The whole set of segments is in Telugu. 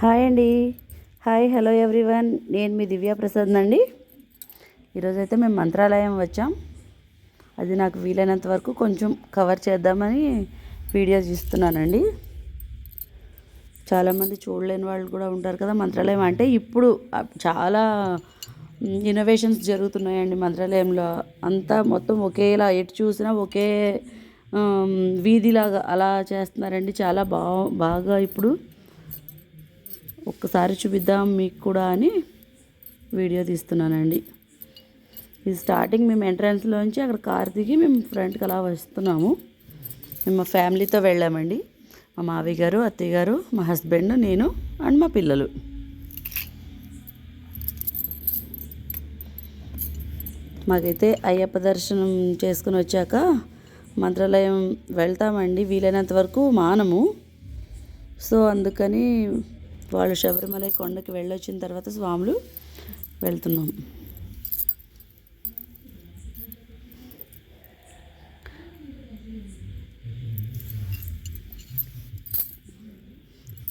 హాయ్ అండి. Hi, hello everyone. నేను మీ దివ్యా ప్రసాద్ అండి. ఈరోజైతే మేము మంత్రాలయం వచ్చాం. అది నాకు వీలైనంత వరకు కొంచెం కవర్ చేద్దామని వీడియో తీస్తున్నానండి. చాలామంది చూడలేని వాళ్ళు కూడా ఉంటారు కదా. మంత్రాలయం అంటే ఇప్పుడు చాలా ఇన్నోవేషన్స్ జరుగుతున్నాయండి మంత్రాలయంలో. అంతా మొత్తం ఒకేలా, ఎటు చూసినా ఒకే వీధిలాగా అలా చేస్తున్నారండి. చాలా బాగా ఇప్పుడు ఒక్కసారి చూపిద్దాం మీకు కూడా అని వీడియో తీస్తున్నానండి. ఇది స్టార్టింగ్ మేము ఎంట్రన్స్లోంచి అక్కడ కార్ దిగి మేము ఫ్రంట్కి అలా వస్తున్నాము. మేము మా ఫ్యామిలీతో వెళ్ళామండి. మా మావయ్య గారు, అత్తయ్య గారు, మా హస్బెండ్, నేను అండ్ మా పిల్లలు. మాకైతే అయ్యప్ప దర్శనం చేసుకుని వచ్చాక మంత్రాలయం వెళ్తామండి. వీలైనంత వరకు మానము. సో అందుకని వాళ్ళు శబరిమల కొండకి వెళ్ళొచ్చిన తర్వాత స్వాములు వెళ్తున్నాం.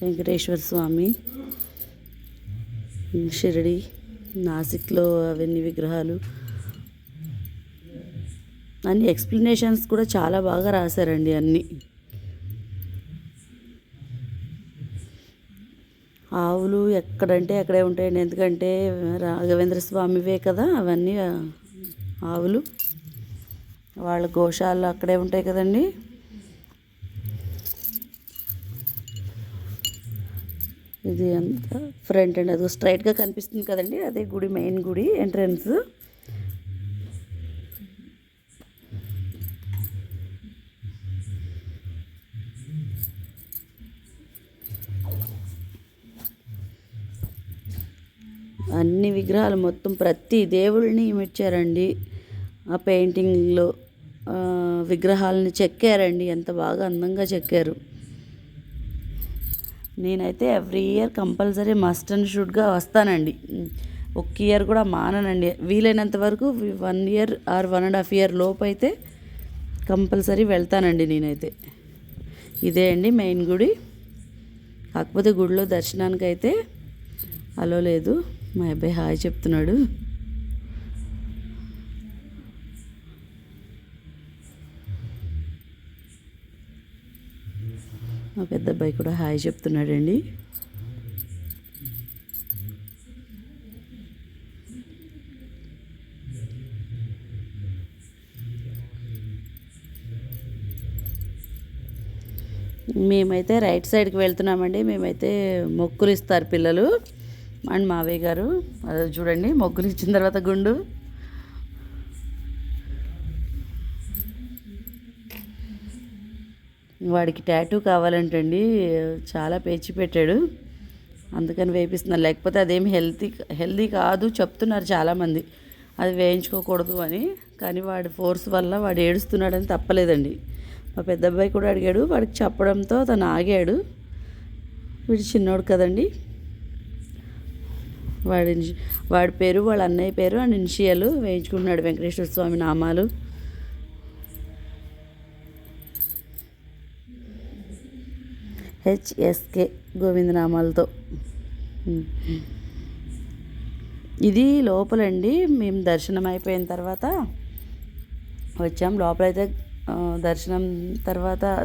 వెంకటేశ్వర స్వామి, షిరిడి, నాసిక్లో అవన్నీ విగ్రహాలు అన్ని ఎక్స్ప్లెనేషన్స్ కూడా చాలా బాగా రాశారండి. అన్నీ ఆవులు ఎక్కడంటే అక్కడే ఉంటాయండి. ఎందుకంటే రాఘవేంద్ర స్వామివే కదా అవన్నీ ఆవులు. వాళ్ళ గోశాల అక్కడే ఉంటాయి కదండి. ఇది అంతా ఫ్రంట్ అండి. అది స్ట్రైట్గా కనిపిస్తుంది కదండి, అదే గుడి, మెయిన్ గుడి ఎంట్రన్స్. అన్ని విగ్రహాలు మొత్తం ప్రతి దేవుళ్ళని ఇమిడ్చారండి. ఆ పెయింటింగ్లో విగ్రహాలని చెక్కారండి. ఎంత బాగా అందంగా చెక్కారు. నేనైతే every year compulsory must and షుడ్గా వస్తానండి. ఒక్క ఇయర్ కూడా మాననండి. వీలైనంత వరకు 1 ఇయర్ ఆర్ 1.5 ఇయర్ లోపు అయితే కంపల్సరీ వెళ్తానండి నేనైతే. ఇదే అండి మెయిన్ గుడి. కాకపోతే గుడిలో దర్శనానికి అయితే అలో లేదు. మా అబ్బాయి హాయ్ చెప్తున్నాడు. మా పెద్ద అబ్బాయి కూడా హాయ్ చెప్తున్నాడండి. మేమైతే రైట్ సైడ్కి వెళ్తున్నామండి. మేమైతే మొక్కులు ఇస్తారు పిల్లలు అండ్ మావయ్య గారు. అది చూడండి, మొక్కులు ఇచ్చిన తర్వాత గుండు. వాడికి టాటూ కావాలంటండి. చాలా పేచి పెట్టాడు, అందుకని వేపిస్తున్నారు. లేకపోతే అదేమి హెల్తీ కాదు చెప్తున్నారు చాలామంది, అది వేయించుకోకూడదు అని. కానీ వాడి ఫోర్స్ వల్ల వాడు ఏడుస్తున్నాడని తప్పలేదండి. మా పెద్ద అబ్బాయి కూడా అడిగాడు. వాడికి చెప్పడంతో తను ఆగాడు. వీడు చిన్నోడు కదండి. వాడి పేరు, వాళ్ళ అన్నయ్య పేరు అండ్ ఇనిషియల్ వేయించుకుంటున్నాడు. వెంకటేశ్వర స్వామి నామాలు. HSK గోవిందనామాలతో. ఇది లోపలండి. మేము దర్శనం అయిపోయిన తర్వాత వచ్చాం. లోపలైతే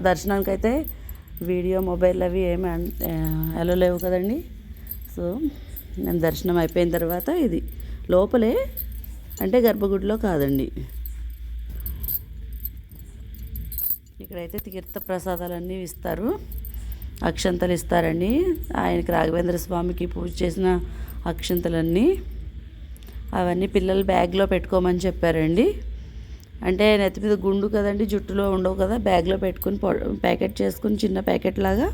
దర్శనానికి అయితే వీడియో, మొబైల్ అవి ఏమి అలో లేవు కదండి. సో మేము దర్శనం అయిపోయిన తర్వాత ఇది లోపలే, అంటే గర్భగుడిలో కాదండి. ఇక్కడైతే తీర్థ ప్రసాదాలన్నీ ఇస్తారు. అక్షంతలు ఇస్తారండి. ఆయనకి రాఘవేంద్ర స్వామికి పూజ చేసిన అక్షంతలన్నీ అవన్నీ పిల్లలు బ్యాగ్లో పెట్టుకోమని చెప్పారండి. అంటే నెత్తి మీద గుండు కదండి, జుట్టులో ఉండవు కదా. బ్యాగ్లో పెట్టుకొని ప్యాకెట్ చేసుకుని, చిన్న ప్యాకెట్ లాగా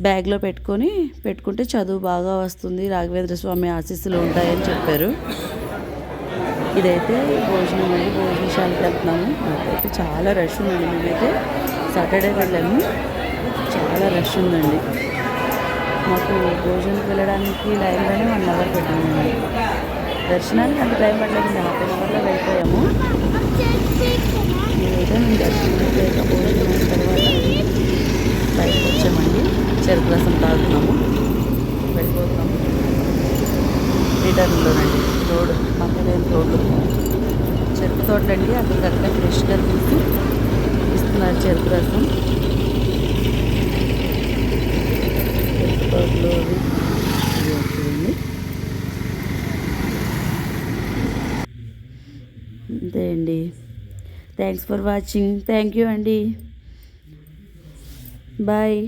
బ్యాగ్లో పెట్టుకుంటే చదువు బాగా వస్తుంది, రాఘవేంద్ర స్వామి ఆశీస్సులు ఉంటాయని చెప్పారు. ఇదైతే భోజనం అండి. భోజనశాలకు వెళ్తున్నాము. అయితే చాలా రష్ ఉందండి. మేమైతే సాటర్డే వెళ్ళాము. చాలా రష్ ఉందండి. మాకు భోజనంకి వెళ్ళడానికి లైన్లోనే 1 అవర్ పెట్టామండి. దర్శనానికి అంత టైం పట్టలేదండి. 1/2 అవర్లో వెళ్ళిపోయాము. ఇదైతే మేము దర్శనం అయిపోయాక భోజనం అయిన తర్వాత బయటకు వచ్చామండి. చెరుకు రసం తాగుతున్నాము. టర్న్లోనండి రోడ్డు మధ్యలేని రోడ్డు చెరుకు తోటలండి. అక్కడికక్కడ ఫ్రెష్గా తీసి ఇస్తున్నారు చెరుకు రసం. చెరుకు తోటలు చూడండి. అంతే అండి. Thanks for watching. Thank you అండి. బాయ్.